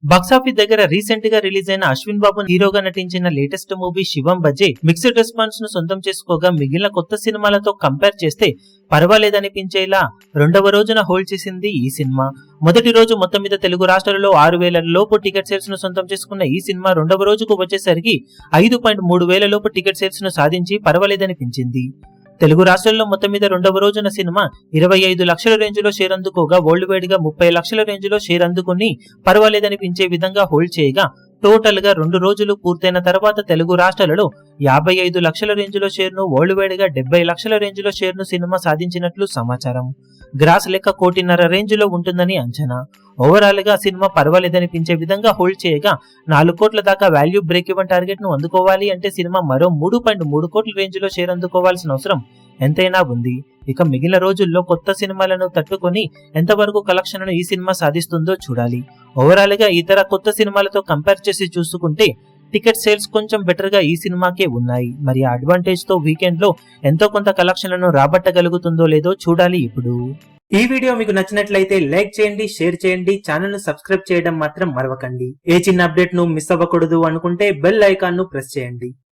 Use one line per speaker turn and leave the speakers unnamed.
Box office దగ్గర recent గా release అయిన అశ్విన్ బాబు హీరోగా నటించిన లేటెస్ట్ మూవీ శివం బజే మిక్స్డ్ రెస్పాన్స్ ను సొంతం చేసుకోగా మిగిలిన కొత్త సినిమాలతో కంపేర్ చేస్తే పర్వాలేదనిపించేలా రెండవ రోజున హోల్డ్ చేసింది ఈ సినిమా. మొదటి రోజు మొత్తం మీద తెలుగు రాష్ట్రాలలో 6,000 లోపు టికెట్ సేల్స్ ను సొంతం చేసుకున్న ఈ సినిమా రెండవ రోజుకు వచ్చేసరికి 5.3 వేల లోపు టికెట్ సేల్స్ ను సాధించి పర్వాలేదనిపించింది. తెలుగు రాష్ట్రాల్లో మొత్తం మీద రెండవ రోజున సినిమా 25 లక్షల రేంజ్ లో షేర్ అందుకోగా వరల్డ్ వైడ్ గా 30 లక్షల రేంజ్ లో షేర్ అందుకుని పర్వాలేదనిపించే విధంగా హోల్డ్ చేయగా టోటల్ గా 2 రోజులు పూర్తయిన తర్వాత తెలుగు రాష్ట్రాలలో 55 లక్షల రేంజ్ లో షేర్ ను, వరల్డ్ వైడ్ గా 70 లక్షల రేంజ్ లో షేర్ ను సినిమా సాధించినట్లు సమాచారం. గ్రాస్ లెక్క 1.5 కోటి రేంజ్ లో ఉంటుందని అంచనా. ఓవరాల్ గా సినిమా పర్వాలేదనిపించే విధంగా హోల్డ్ చేయగా 4 కోట్ల దాకా వాల్యూ బ్రేక్ ఈవెన్ టార్గెట్ ను అందుకోవాలి అంటే సినిమా మరో 3.3 కోట్ల రేంజ్ లో షేర్ అందుకోవాల్సిన అవసరం ఎంతైనా ఉంది. ఇక మిగిలిన రోజుల్లో కొత్త సినిమాలను తట్టుకొని ఎంతవరకు కలెక్షన్లను ఈ సినిమా సాధిస్తుందో చూడాలి. ఓవరాల్ గా ఇతర కొత్త సినిమాలతో కంపేర్ చేసి చూసుకుంటే టికెట్ సేల్స్ కొంచెం బెటర్ గా ఈ సినిమాకే ఉన్నాయి. మరి ఆ అడ్వాంటేజ్ తో వీకెండ్ లో ఎంతో కొంత కలెక్షన్లను రాబట్టగలుగుతుందో లేదో చూడాలి. ఇప్పుడు ఈ వీడియో మీకు నచ్చినట్లయితే లైక్ చేయండి, షేర్ చేయండి, ఛానల్ ను సబ్స్క్రైబ్ చేయడం మాత్రం మరవకండి. ఏ చిన్న అప్డేట్ ను మిస్ అవ్వకూడదు అనుకుంటే బెల్ ఐకాన్ ను ప్రెస్ చేయండి.